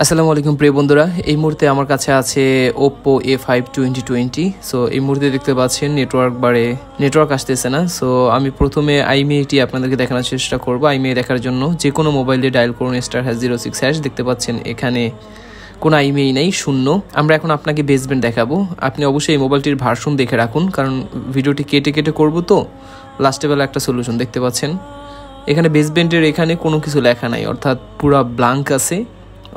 আসসালামু আলাইকুম প্রিয় বন্ধুরা, এই মুহূর্তে আমার কাছে আছে Oppo A5 2020। সো এই মুহূর্তে দেখতে পাচ্ছেন নেটওয়ার্ক আসতেছে না। সো আমি প্রথমে IMEI আপনাদেরকে দেখানোর চেষ্টা করব। IMEI দেখার জন্য যে কোনো মোবাইলে ডায়াল করুন *#06#। দেখতে পাচ্ছেন এখানে কোনো IMEI নেই, শূন্য। আমরা এখন আপনাকে বেসব্যান্ড দেখাবো। আপনি অবশ্যই এই মোবাইলটির ভার্সন দেখে রাখুন, কারণ ভিডিওটি কেটে কেটে করবো, তো লাস্টে বেলা একটা সলিউশন। দেখতে পাচ্ছেন এখানে বেসব্যান্ডের এখানে কোনো কিছু লেখা নাই, অর্থাৎ পুরো ব্ল্যাঙ্ক আছে।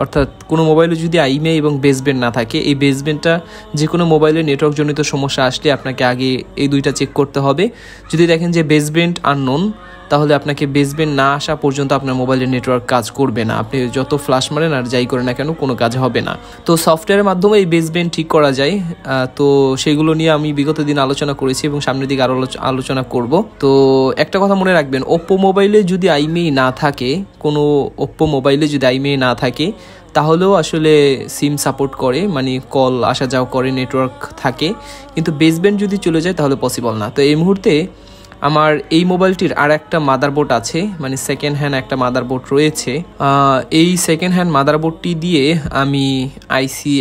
অর্থাৎ কোনো মোবাইলে যদি IMEI এবং বেসব্যান্ড না থাকে, এই বেসব্যান্ডটা যে কোনো মোবাইলে নেটওয়ার্কজনিত সমস্যা আসলে আপনাকে আগে এই দুইটা চেক করতে হবে। যদি দেখেন যে বেসব্যান্ড আননোন, তাহলে আপনাকে বেসব্যান্ড না আসা পর্যন্ত আপনার মোবাইলের নেটওয়ার্ক কাজ করবে না। আপনি যত ফ্ল্যাশ মারেন আর যাই করেন না কেন, কোনো কাজ হবে না। তো সফটওয়্যারের মাধ্যমে এই বেসব্যান্ড ঠিক করা যায়। তো সেগুলো নিয়ে আমি বিগত দিন আলোচনা করেছি এবং সামনের দিকে আরও আলোচনা করব। তো একটা কথা মনে রাখবেন, Oppo মোবাইলে যদি IMEI না থাকে, কোনো Oppo মোবাইলে যদি IMEI না থাকে, তাহলেও আসলে সিম সাপোর্ট করে, মানে কল আসা যাওয়া করে, নেটওয়ার্ক থাকে। কিন্তু বেসব্যান্ড যদি চলে যায় তাহলে পসিবল না। তো এই মুহূর্তে আমার এই মোবাইলটির আর একটা মাদারবোর্ড আছে, মানে সেকেন্ড হ্যান্ড একটা মাদারবোর্ড রয়েছে। এই সেকেন্ড হ্যান্ড মাদারবোর্ডটি দিয়ে আমি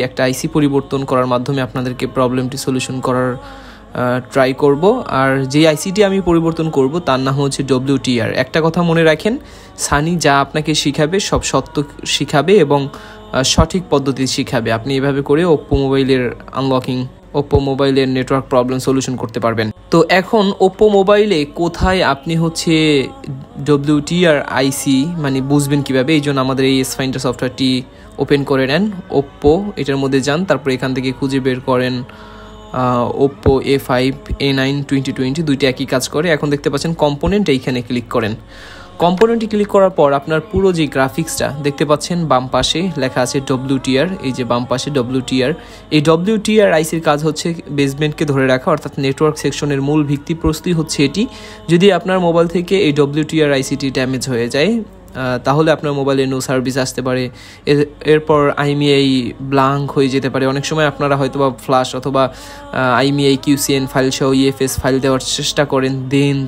একটা আইসি পরিবর্তন করার মাধ্যমে আপনাদেরকে প্রবলেমটি সলিউশন করার ট্রাই করব। আর যে আইসিটি আমি পরিবর্তন করব তার নাম হচ্ছে WTR। একটা কথা মনে রাখেন, সানি যা আপনাকে শিখাবে সব সত্য শিখাবে এবং সঠিক পদ্ধতি শিখাবে। আপনি এভাবে করে Oppo মোবাইলের নেটওয়ার্ক প্রবলেম সলিউশন করতে পারবেন। তো এখন Oppo মোবাইলে কোথায় আপনি WTR আইসি মানে বুঝবেন কিভাবে, এই জন্য আমাদের এই S-Finder সফটওয়্যারটি ওপেন করে নেন। Oppo এটার মধ্যে যান, তারপর এখান থেকে খুঁজে বের করেন Oppo A5 A9 2020, দুইটা একই কাজ করে। এখন দেখতে পাচ্ছেন কম্পোনেন্ট, এইখানে ক্লিক করেন। কম্পোনেন্টে ক্লিক করার পর আপনার পুরো যে গ্রাফিক্সটা দেখতে পাচ্ছেন, বাম পাশে লেখা আছে WTR। এই যে বাম পাশে WTR, এই WTR আইসির কাজ হচ্ছে বেসব্যান্ডকে ধরে রাখা, অর্থাৎ নেটওয়ার্ক সেকশনের মূল ভিত্তিপ্রস্তরই হচ্ছে এটি। যদি আপনার মোবাইল থেকে এই WTR আইসিটি ড্যামেজ হয়ে যায়, তাহলে আপনার মোবাইলে নো সার্ভিস আসতে পারে। এরপর IMEI ব্ল্যাঙ্ক হয়ে যেতে পারে। অনেক সময় আপনারা হয়তো বা ফ্ল্যাশ অথবা IMEI QCN ফাইল সহ EFS ফাইল দেওয়ার চেষ্টা করেন,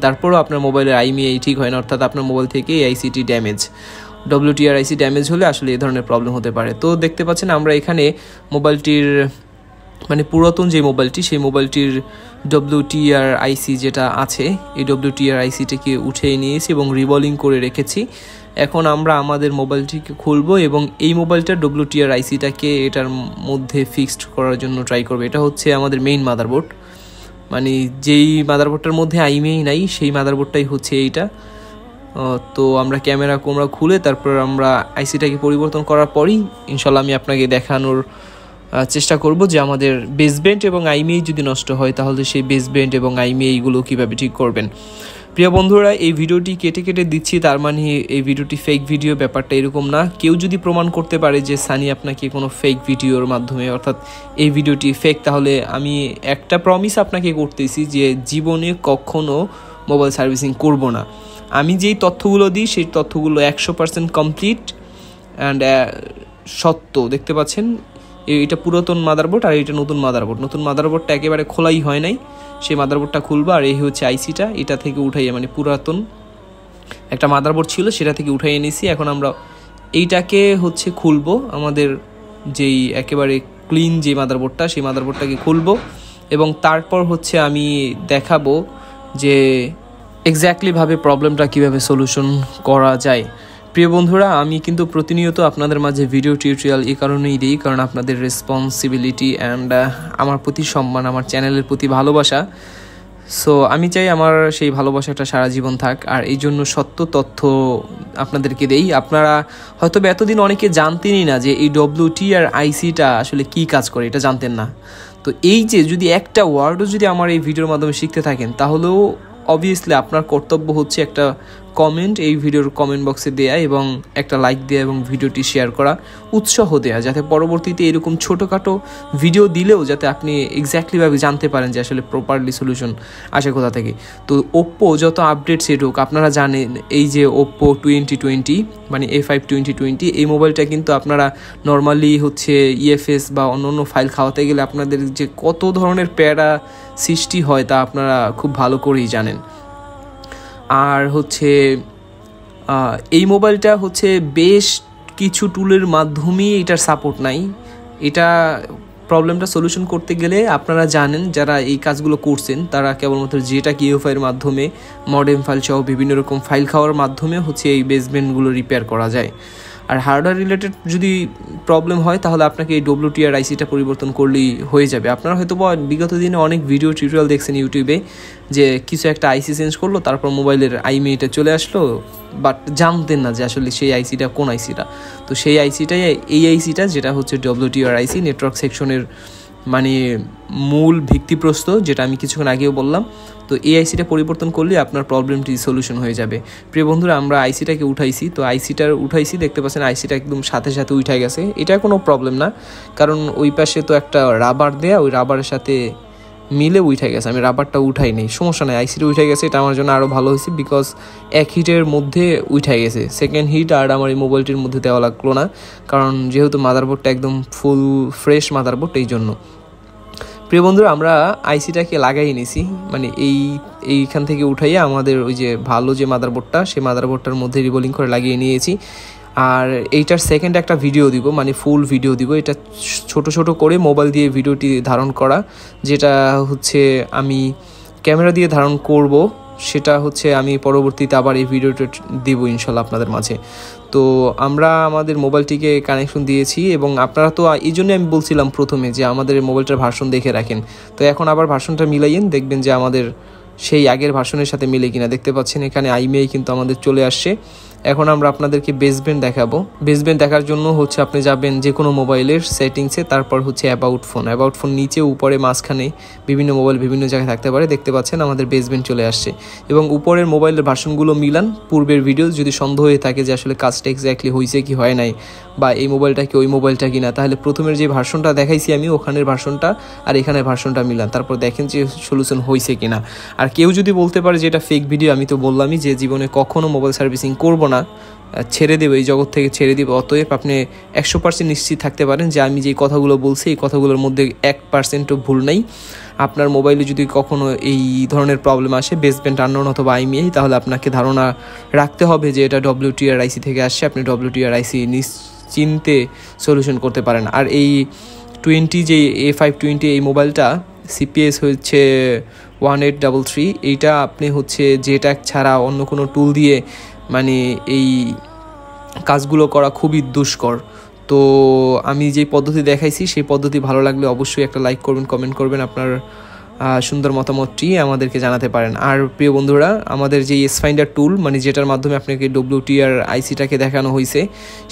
তারপরও আপনার মোবাইলের IMEI ঠিক হয় না, অর্থাৎ আপনার মোবাইল থেকে এই আইসিটি ড্যামেজ। WTR আইসি ড্যামেজ হলে আসলে এই ধরনের প্রবলেম হতে পারে। তো দেখতে পাচ্ছেন আমরা এখানে মোবাইলটির মানে পুরাতন যে মোবাইলটি, সেই মোবাইলটির WTR আইসি যেটা আছে, এই WTR আইসিটিকে উঠিয়ে নিয়েছি এবং রিবলিং করে রেখেছি। এখন আমরা আমাদের মোবাইলটিকে খুলবো এবং এই মোবাইলটার WTR আইসিটাকে এটার মধ্যে ফিক্সড করার জন্য ট্রাই করবো। এটা হচ্ছে আমাদের মেইন মাদারবোর্ড, মানে যেই মাদারবোর্ডটার মধ্যে IMEI নাই, সেই মাদারবোর্ডটাই হচ্ছে এইটা। তো আমরা ক্যামেরা খুলে তারপর আমরা আইসিটাকে পরিবর্তন করার পরই ইনশাল্লাহ আমি আপনাকে দেখানোর চেষ্টা করব যে আমাদের বেসব্যান্ড এবং IMEI যদি নষ্ট হয়, তাহলে সেই বেসব্যান্ড এবং IMEI-গুলো কীভাবে ঠিক করবেন। প্রিয় বন্ধুরা, এই ভিডিওটি কেটে কেটে দিচ্ছি, তার মানে এই ভিডিওটি ফেক ভিডিও, ব্যাপারটা এরকম না। কেউ যদি প্রমাণ করতে পারে যে সানি আপনাকে কোনো ফেক ভিডিওর মাধ্যমে, অর্থাৎ এই ভিডিওটি ফেক, তাহলে আমি একটা প্রমিস আপনাকে করতেছি যে জীবনে কখনো মোবাইল সার্ভিসিং করব না। আমি যেই তথ্যগুলো দিই সেই তথ্যগুলো 100% কমপ্লিট অ্যান্ড সত্য। দেখতে পাচ্ছেন এটা পুরাতন মাদারবোর্ড আর এটা নতুন মাদারবোর্ড। নতুন মাদারবোর্ডটা একেবারে খোলাই হয় নাই, সেই মাদারবোর্ডটা খুলবো। আর এই হচ্ছে আইসিটা, এটা থেকে উঠাইয়া, মানে পুরাতন একটা মাদারবোর্ড ছিল সেটা থেকে উঠাইয়ে নিয়েছি। এখন আমরা এইটাকে খুলবো, আমাদের যেই একেবারে ক্লিন যে মাদারবোর্ডটা, সেই মাদারবোর্ডটাকে খুলবো এবং তারপর আমি দেখাবো যে এক্স্যাক্টলিভাবে প্রবলেমটা কীভাবে সলিউশন করা যায়। প্রিয় বন্ধুরা, আমি কিন্তু প্রতিনিয়ত আপনাদের মাঝে ভিডিও টিউটোরিয়াল এই কারণেই দিই, কারণ আপনাদের রেসপন্সিবিলিটি অ্যান্ড আমার প্রতি সম্মান, আমার চ্যানেলের প্রতি ভালোবাসা। সো আমি চাই আমার সেই ভালোবাসাটা সারা জীবন থাক, আর এই জন্য সত্য তথ্য আপনাদেরকে দেই। আপনারা হয়তো এতদিন অনেকে জানতেনই না যে এই WTR আইসিটা আসলে কী কাজ করে, এটা জানতেন না। তো এই যে যদি একটা ওয়ার্ডও যদি আমার এই ভিডিওর মাধ্যমে শিখতে থাকেন, তাহলেও অবভিয়াসলি আপনার কর্তব্য হচ্ছে একটা কমেন্ট এই ভিডিওর কমেন্ট বক্সে দেয়া এবং একটা লাইক দেয়া এবং ভিডিওটি শেয়ার করা, উৎসাহ দেয়া, যাতে পরবর্তীতে এরকম ছোটোখাটো ভিডিও দিলেও যাতে আপনি এক্স্যাক্টলিভাবে জানতে পারেন যে আসলে প্রপারলি সলিউশন আসে কোথা থেকে। তো Oppo যত আপডেট সেট হোক, আপনারা জানেন এই যে Oppo 2020 মানে A5 2020, এই মোবাইলটা কিন্তু আপনারা নর্মালি EFS বা অন্য ফাইল খাওয়াতে গেলে আপনাদের যে কত ধরনের প্যারা সৃষ্টি হয় তা আপনারা খুব ভালো করেই জানেন। আর এই মোবাইলটা বেশ কিছু টুলের মাধ্যমেই এটার সাপোর্ট নাই। এটা প্রবলেমটা সলিউশন করতে গেলে আপনারা জানেন যারা এই কাজগুলো করছেন তারা কেবলমাত্র যেটা কিউএফআইয়ের মাধ্যমে মডেম ফাইল সহ বিভিন্ন রকম ফাইল খাওয়ার মাধ্যমে হচ্ছে এই বেসব্যান্ডগুলো রিপেয়ার করা যায়। আর হার্ডওয়্যার রিলেটেড যদি প্রবলেম হয় তাহলে আপনাকে এই WTR আইসিটা পরিবর্তন করলেই হয়ে যাবে। আপনারা হয়তো বিগত দিনে অনেক ভিডিও টিউটোরিয়াল দেখছেন ইউটিউবে যে কিছু একটা আইসি চেঞ্জ করলো, তারপর মোবাইলের IMEIটা চলে আসলো, বাট জানতেন না যে আসলে সেই আইসিটা কোন আইসিটা। তো সেই আইসিটাই এই আইসিটা যেটা হচ্ছে WTR আইসি, নেটওয়ার্ক সেকশনের মানে মূল ভিত্তিপ্রস্তর, যেটা আমি কিছুক্ষণ আগেও বললাম। তো এই আইসিটা পরিবর্তন করলে আপনার প্রবলেমটি সলিউশন হয়ে যাবে। প্রিয় বন্ধুরা, আমরা আইসিটাকে উঠাইছি, তো আইসিটার উঠাইছি, দেখতে পাচ্ছেন আইসিটা একদম সাথে সাথে উঠে গেছে। এটা কোনো প্রবলেম না, কারণ ওই পাশে তো একটা রাবার দেয়া, ওই রাবারের সাথে মিলে উঠে গেছে। আমি রাবারটা উঠাই নেই, সমস্যা নেই, আইসিটা উঠে গেছে। এটা আমার জন্য আরও ভালো হয়েছে, বিকজ এক হিটের মধ্যে উঠে গেছে। সেকেন্ড হিট আর আমার এই মোবাইলটির মধ্যে দেওয়া লাগলো না, কারণ যেহেতু মাদারবোর্ডটা একদম ফুল ফ্রেশ মাদারবোর্ড, এই জন্য। প্রিয় বন্ধুরা, আমরা আইসিটাকে লাগাই নিছি, মানে এইখান থেকে উঠাইয়া আমাদের ওই যে ভালো যে মাদারবোর্ডটা, সেই মাদারবোর্ডটার মধ্যে রিবোলিং করে লাগিয়ে নিয়েছি। আর এইটার সেকেন্ড একটা ভিডিও দিব, মানে ফুল ভিডিও দিব। এটা ছোট ছোট করে মোবাইল দিয়ে ভিডিওটি ধারণ করা, যেটা হচ্ছে আমি ক্যামেরা দিয়ে ধারণ করব, সেটা হচ্ছে আমি পরবর্তীতে আবার এই ভিডিওটা দেবো ইনশাল্লাহ আপনাদের মাঝে। তো আমরা আমাদের মোবাইলটিকে কানেকশন দিয়েছি, এবং আপনারা তো এই জন্য আমি বলছিলাম প্রথমে যে আমাদের মোবাইলটার ভার্সন দেখে রাখেন। তো এখন আবার ভার্সনটা মিলাইয়েন, দেখবেন যে আমাদের সেই আগের ভার্সনের সাথে মিলে কিনা। দেখতে পাচ্ছেন এখানে IMEI কিন্তু আমাদের চলে আসছে। এখন আমরা আপনাদেরকে বেসব্যান্ড দেখাবো। বেসব্যান্ড দেখার জন্য হচ্ছে আপনি যাবেন যে কোনো মোবাইলের সেটিংসে, তারপর হচ্ছে অ্যাবাউট ফোন নিচে উপরে মাঝখানে বিভিন্ন মোবাইল বিভিন্ন জায়গায় থাকতে পারে। দেখতে পাচ্ছেন আমাদের বেসব্যান্ড চলে আসছে, এবং উপরের মোবাইলের ভার্সনগুলো মিলান পূর্বের ভিডিও। যদি সন্দেহ হয়ে থাকে যে আসলে কাজটা এক্স্যাক্টলি হয়েছে কি হয় নাই, বা এই মোবাইলটা কি ওই মোবাইলটা কিনা, তাহলে প্রথমের যে ভার্সনটা দেখাইছি আমি, ওখানের ভার্সনটা আর এখানের ভার্সনটা মিলান, তারপর দেখেন যে সলিউশন হয়েছে কিনা। আর কেউ যদি বলতে পারে যে এটা ফেক ভিডিও, আমি তো বললামই যে জীবনে কখনো মোবাইল সার্ভিসিং করব না, ছেড়ে দেবো, এই জগৎ থেকে ছেড়ে দেবো। অতএব আপনি 100% নিশ্চিত থাকতে পারেন যে আমি যে কথাগুলো বলছি এই কথাগুলোর মধ্যে 1%ও ভুল নেই। আপনার মোবাইলে যদি কখনো এই ধরনের প্রবলেম আসে, বেসব্যান্ড আননোন অথবা IMEI, তাহলে আপনাকে ধারণা রাখতে হবে যে এটা WTR আইসি থেকে আসছে। আপনি WTR আইসি নিশ্চিন্তে সলিউশন করতে পারেন। আর এই 20 যে A520 এই মোবাইলটা CPS হচ্ছে 1833। এইটা আপনি হচ্ছে জেট্যাগ ছাড়া অন্য কোনো টুল দিয়ে মানে এই কাজগুলো করা খুবই দুষ্কর। তো আমি যে পদ্ধতি দেখাইছি সেই পদ্ধতি ভালো লাগলে অবশ্যই একটা লাইক করবেন, কমেন্ট করবেন, আপনার সুন্দর মতামতটি আমাদেরকে জানাতে পারেন। আর প্রিয় বন্ধুরা, আমাদের যে S-Finder টুল, মানে যেটার মাধ্যমে আপনাকে WTR আইসিটাকে দেখানো হয়েছে,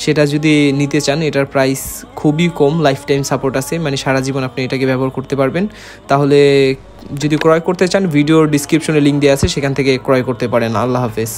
সেটা যদি নিতে চান, এটার প্রাইস খুবই কম, লাইফ টাইম সাপোর্ট আছে, মানে সারা জীবন আপনি এটাকে ব্যবহার করতে পারবেন। তাহলে যদি ক্রয় করতে চান, ভিডিওর ডিসক্রিপশনে লিঙ্ক দেওয়া আছে, সেখান থেকে ক্রয় করতে পারেন। আল্লাহ হাফেজ।